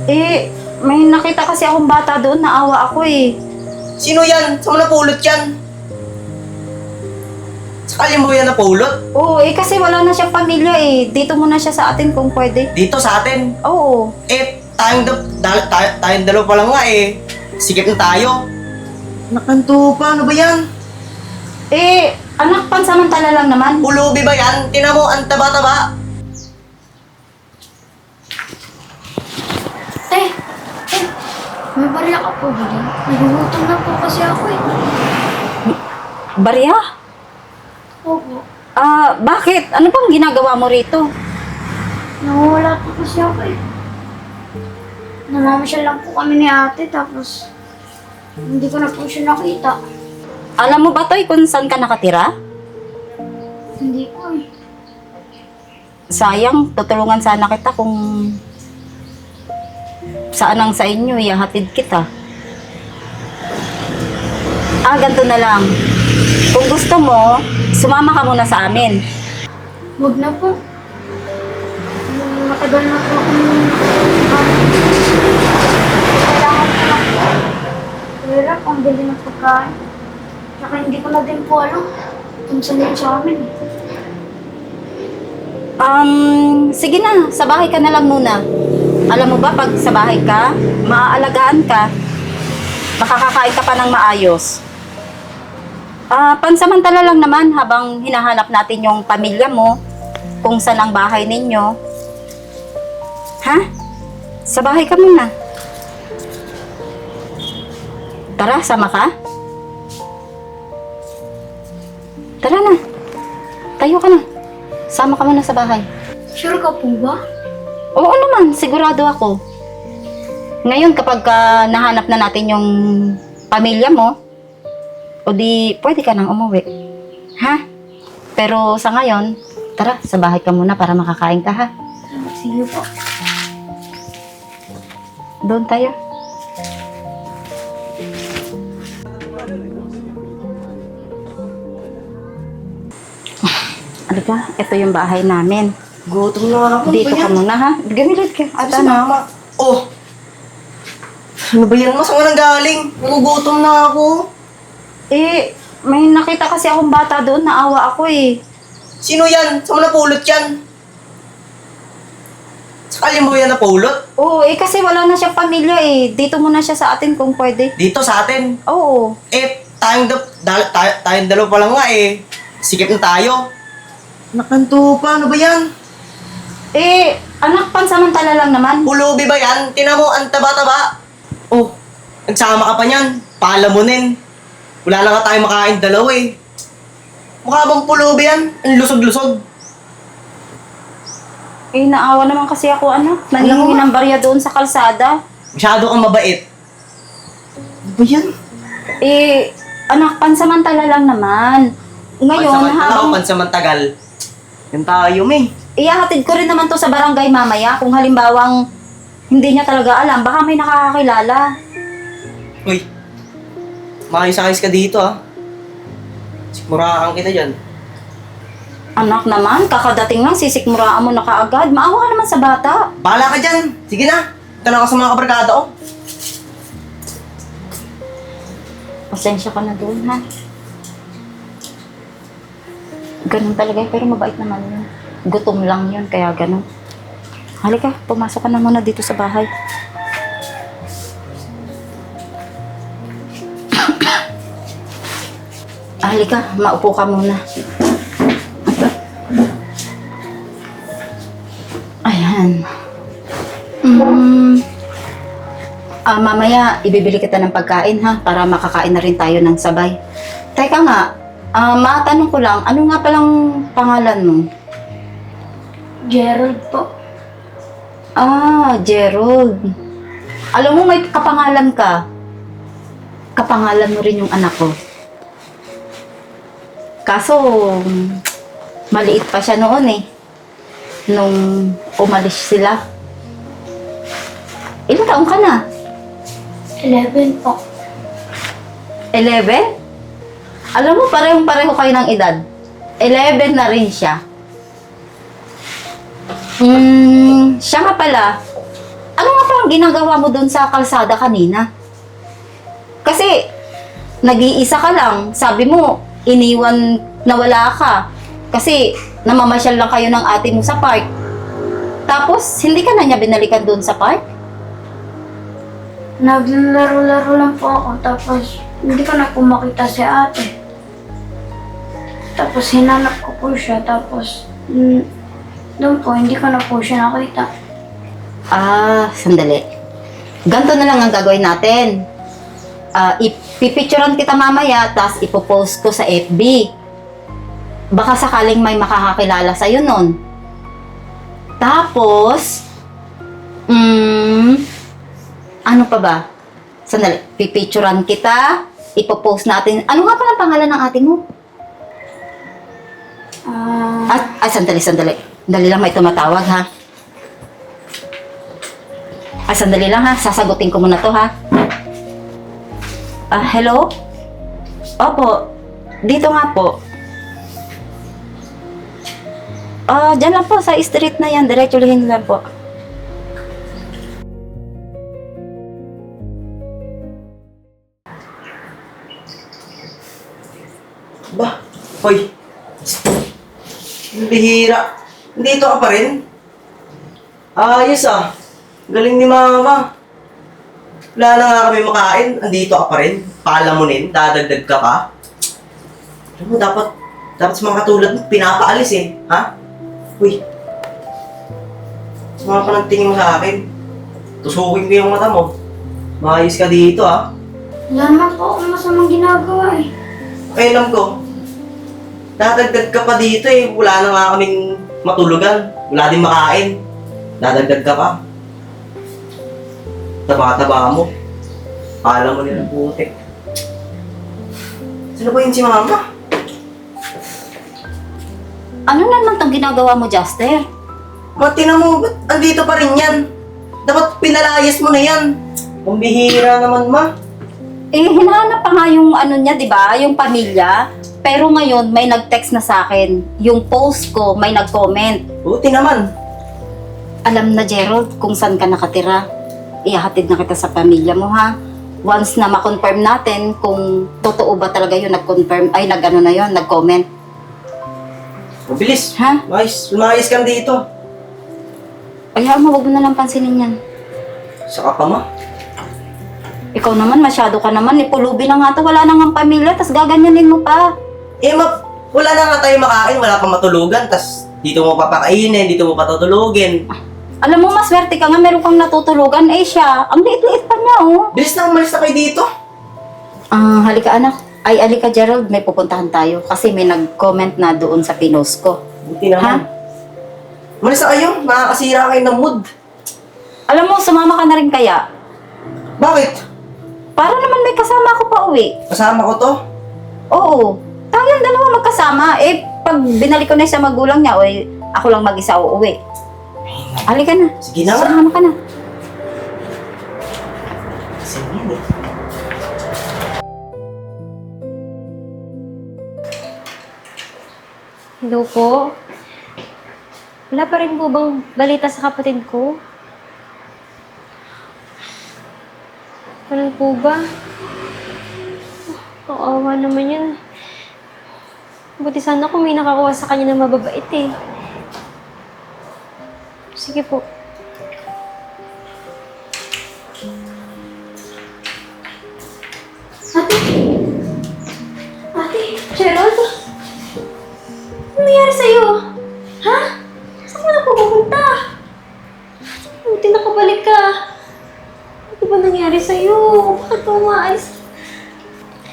Eh, may nakita kasi akong bata doon, naawa ako eh. Sino yan? Saan mo napulot yan? Sakali mo yan napulot? Oo, eh kasi wala na siyang pamilya eh. Dito muna siya sa atin kung pwede. Dito sa atin. Oo. Tayong dalawa pa lang nga eh. Sikip na tayo. Nakanto pa, ano ba yan? Eh, anak, pansamantala lang naman. Pulubi ba yan? Tinan mo, ang taba-taba. May barya ka po ba din? Nagugutom na po kasi ako eh. Barya? Opo. Bakit? Ano pang ginagawa mo rito? Nawawala po kasi ako eh. Namamasyal lang po kami ni ate tapos hindi ko na po siya nakita. Alam mo ba, Toy, kung saan ka nakatira? Hindi po eh. Sayang, tutulungan sana kita kung saan ang sa inyo, ihahatid kita. Ganito na lang. Kung gusto mo, sumama ka muna sa amin. Huwag na po. Matagal na po akong kailangan ko lang po. Hirap ang bili ng pagkain. Saka hindi ko na din po alam kung saan yun sa amin. Sige na, sa bahay ka na lang muna. Alam mo ba, pag sa bahay ka, maaalagaan ka, makakakain ka pa ng maayos. Pansamantala lang naman habang hinahanap natin yung pamilya mo, kung saan ang bahay ninyo. Ha? Sa bahay ka muna. Tara, sama ka? Tara na. Tayo ka na. Sama ka muna sa bahay. Sure ka po ba? Oo naman, sigurado ako. Ngayon, kapag nahanap na natin yung pamilya mo, o di, pwede ka nang umuwi. Ha? Pero sa ngayon, tara, sa bahay ka muna para makakain ka, ha? Sige po. Doon tayo. Alika, ito yung bahay namin. Gutom na ako. Dito Ano ba ka yan? muna, ha? Gamilit ka. At Si ano? Mama. Oh! Ano ba yan? Mas nga nang galing. Nagugutom na ako. Eh, may nakita kasi akong bata doon, naawa ako eh. Sino yan? Saan mo napulot yan? Sakali mo yan napulot? Oo, eh kasi wala na siyang pamilya eh. Dito muna siya sa atin kung pwede. Dito sa atin. Oo. Tayong dalawa pa lang nga eh. Sikip na tayo. Nakanto pa, ano ba yan? Eh, anak, pansamantala lang naman. Pulubi ba yan? Tinan mo, ang taba-taba. Oh, nagsama ka pa niyan. Palamunin. Wala na nga tayong makain dalawa eh. Mukha bang pulubi yan? Ang lusog-lusog. Eh, naawa naman kasi ako, anak. Nangingi ng barya doon sa kalsada. Masyado kang mabait. Ano ba yan? Eh, anak, pansamantala lang naman. Ngayon, habang Pansamantagal. Yan tayo, may. ihahatid ko rin naman to sa barangay mamaya kung halimbawang hindi niya talaga alam, baka may nakakakilala. Uy, maayos-ayos ka dito ah. Sikmurahan kita dyan. Anak naman, kakadating lang, sisikmuraan mo na kaagad. Maawa ka naman sa bata. Bahala ka dyan. Sige na. Tanong ka sa mga kabarkada ko. Pasensya ka na doon, ha? Ganun talaga, pero mabait naman yun. Gutom lang yun, kaya ganun. Halika, pumasok ka na muna dito sa bahay. Halika, maupo ka muna. Ayan. Mamaya, ibibili kita ng pagkain, ha? Para makakain na rin tayo ng sabay. Teka nga, matanong ko lang, ano nga palang pangalan mo? Gerald po. Gerald. Alam mo, may kapangalan ka. Kapangalan mo rin yung anak ko. Kaso, maliit pa siya noon eh. Nung umalis sila. Ilang taong ka na? 11 po. 11? Alam mo, parehong-pareho kayo ng edad. 11 na rin siya. Siya nga pala. Ano nga palang bang ginagawa mo doon sa kalsada kanina? Kasi, nag-iisa ka lang. Sabi mo, iniwan na wala ka. Kasi, namamasyal lang kayo ng ate mo sa park. Tapos, hindi ka na niya binalikan doon sa park? Naglalaro-laro lang po ako, tapos hindi ko na po makita si ate. Tapos hinanap ko po siya, tapos doon po, hindi ko na po siya nakita. Sandali. Ganito na lang ang gagawin natin. Ipipicturean kita mamaya, tapos ipopost ko sa FB. Baka sakaling may makakakilala sa'yo nun. Tapos, ano pa ba? Sandali, pipicturean kita, ipopost natin. Ano nga pala pangalan ng ate mo? Sandali. Dali lang, may tumatawag, ha? Sandali lang, ha? Sasagutin ko muna to, ha? Hello? Opo, dito nga po. Dyan lang po, sa street na yan. Diretsulihin lang po. Ba? Hoy! Ang bihira. Dito ka pa rin? Ayos ah. Galing ni mama. Wala na nga kami makain. Andito ka pa rin. Palamunin. Dadagdag ka pa. Alam mo, dapat sa mga katulad mo, pinapaalis eh. Ha? Uy. Sumama ka ng tingin mo sa akin. Tusukin ko yung mata mo. Maayos ka dito ah. Wala naman po akong masamang ginagawa eh. Ay, alam ko. Dadagdag ka pa dito eh. Wala na nga kaming matulugan. Wala din makain. Dadagdag ka pa. Taba-taba mo. Pala mo nilang putik. Sino ba yun si mama? Ano naman itong ginagawa mo, Juster? Matina mo, ba't andito pa rin yan? Dapat pinalayas mo na yan. Ang bihira naman, ma. Hinahanap pa nga yung ano niya, di ba? Yung pamilya. Pero ngayon, may nag-text na sa akin. Yung post ko, may nag-comment. Buti naman. Alam na, Gerald, kung saan ka nakatira. Ihahatid na kita sa pamilya mo, ha? Once na ma-confirm natin kung totoo ba talaga yun, nag-confirm, ay nag-ano na yun, nag-comment. Mabilis. Ha? Lumayas ka dito. Ay, mo, huwag mo na lang pansinin yan. Saka pa, ma. Ikaw naman, masyado ka naman. Ipulubi na nga to, wala na nga pamilya, tas gaganyanin mo pa. Wala na nga tayo makain, wala pang matulugan, tas dito mo papakainin, dito mo patutulugin. Alam mo, maswerte ka nga, meron kang natutulugan. Siya, ang liit-liit pa niya, oh. Bilis na, umalis na kayo dito. Halika anak. Halika Gerald, may pupuntahan tayo. Kasi may nag-comment na doon sa pinost ko. Buti naman. Umalis na kayo, nakakasira kayo ng mood. Alam mo, sumama ka na rin kaya. Bakit? Para naman may kasama ako pa uwi. Kasama ko to? Oo. Tayong dalawa magkasama. Pag binalik ko na sa magulang niya, ako lang mag-isa uuwi. Halika na. Sige na nga. Sumama ka na. Sige na. Hello po. Wala pa rin po bang balita sa kapatid ko? Ano po ba? Kawawa naman yun. Buti sana kung may nakakuha sa kanya na mababait eh. Sige po. Ate, Gerald? Ano nangyari sa'yo? Ha? Saan ka na pupunta? Buti nakabalik ka. Ano ba nangyari sa'yo? Bakit ka umaalis?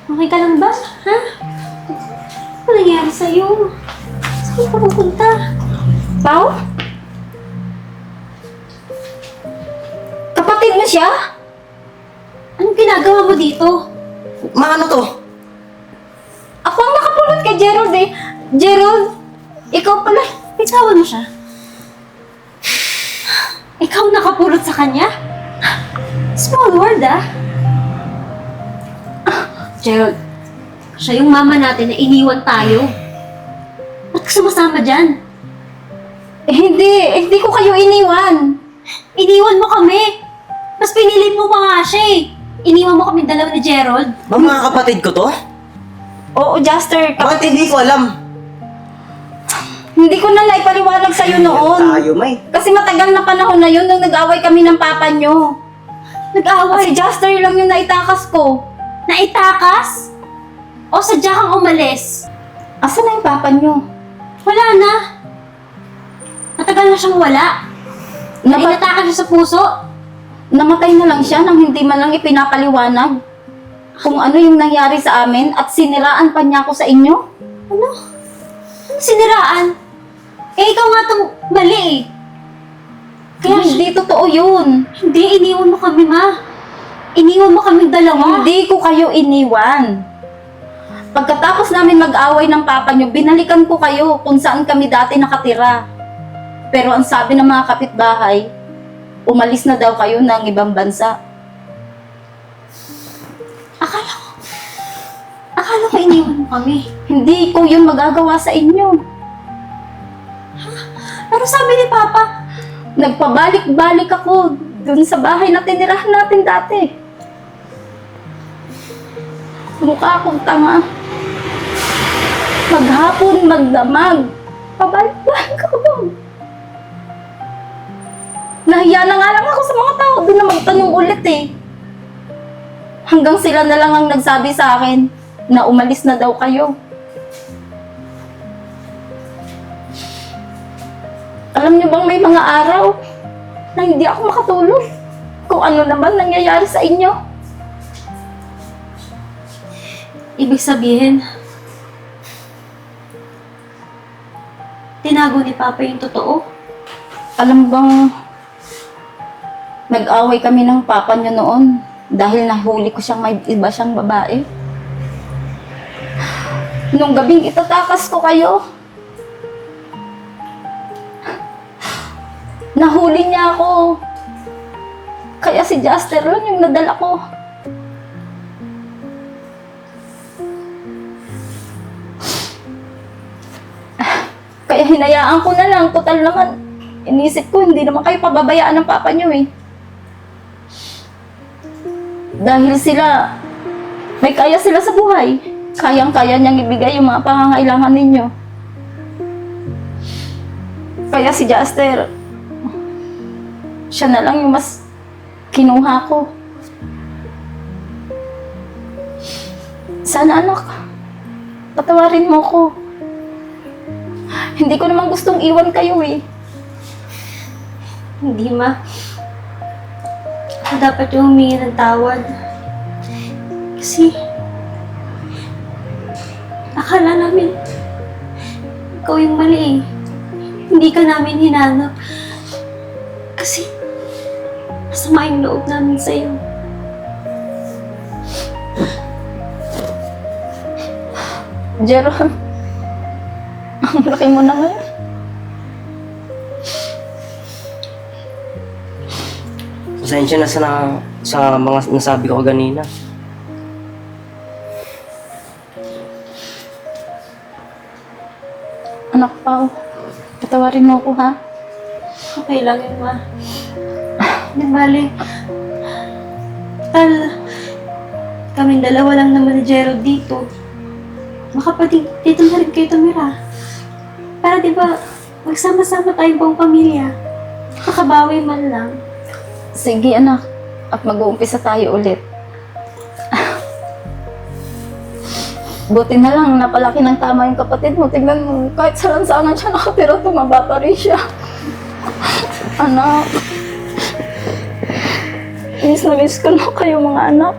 Okay ka lang ba? Ha? Ano ba nangyari sa'yo? Saan ka pupunta? Pao? Kapatid mo siya? Anong ginagawa mo dito? Ma, ano to? Ako ang nakapulot kay Gerald eh. Gerald, ikaw pala. Bitawan mo siya. Ikaw nakapulot sa kanya? Small world, ah. Gerald, siya yung mama natin na iniwan tayo. Ba't ka sumasama dyan? Hindi ko kayo iniwan. Iniwan mo kami. Mas pinili mo pa nga siya eh. Iniwan mo kami dalawa ni Gerald. Ba, mga kapatid ko to? Oo, Juster. Bakit hindi ko alam? Hindi ko na naipaliwanag sa'yo noon. Tayo, May. Kasi matagal na panahon na yun nung nag-away kami ng papa nyo. Nag-away. Si Juster lang yung naitakas ko. Naitakas? O sadya kang umalis? Asa na yung papa nyo? Wala na. Matagal na siyang wala. Inatakan siya sa puso. Namatay na lang siya nang hindi man lang ipinapaliwanag kung ano yung nangyari sa amin at siniraan pa niya ako sa inyo. Ano? Ano siniraan? Eh, ikaw nga itong mali eh. Kaya Hindi totoo yun. hindi, iniwan mo kami, ma. Iniwan mo kami dalawa. Hindi ko kayo iniwan. Pagkatapos namin mag-away ng papa nyo, binalikan ko kayo kung saan kami dati nakatira. Pero ang sabi ng mga kapitbahay, umalis na daw kayo ng ibang bansa. Akala ko iniwan mo kami. Hindi ko yun magagawa sa inyo. Pero sabi ni Papa, Nagpabalik-balik ako dun sa bahay na tinirahan natin dati. Mukha akong tanga. Maghapon, magdamag. Pabalik-balik ako doon. Nahiya na nga lang ako sa mga tao doon na magtanong ulit eh. Hanggang sila na lang ang nagsabi sa akin na umalis na daw kayo. Alam niyo bang may mga araw na hindi ako makatulog kung ano naman nangyayari sa inyo? ibig sabihin, tinago ni Papa yung totoo. Alam mo bang nag-away kami ng papa niyo noon dahil nahuli ko siyang may iba siyang babae? Nung gabing itatakas ko kayo, nahuli niya ako. Kaya si Juster lang yung nadala ko. Kaya hinayaan ko na lang. Total naman, inisip ko, hindi naman kayo pababayaan ng papa niyo eh. Dahil sila, may kaya sila sa buhay. Kayang-kaya niyang ibigay yung mga pangangailangan ninyo. Kaya si Juster, siya na lang yung mas kinuha ko. Sana anak, patawarin mo ko. Hindi ko naman gustong iwan kayo eh. Hindi, ma. Ako dapat yung humingi ng tawad. Kasi, akala namin, ikaw yung mali eh. Hindi ka namin hinanap. Kasi, masama yung loob namin sa'yo. Gerald, ang laki mo na ngayon. Pasensya na sa mga nasabi ko kanina. Anak Pao, patawarin mo ako ha. Okay lang yun, ma. Hindi bali. Tal, kaming dalawa lang naman ni Gerald dito. Makapatid, dito na rin kayo tumira. Para di ba, magsama-sama tayong buong pamilya. Makabawi man lang. Sige anak, at mag-uumpisa tayo ulit. Buti na lang, napalaki ng tama yung kapatid mo. Tingnan mo, kahit sa lansangan siya nakatira, tumaba pa rin siya. Anak, miss na miss ko na kayo mga anak.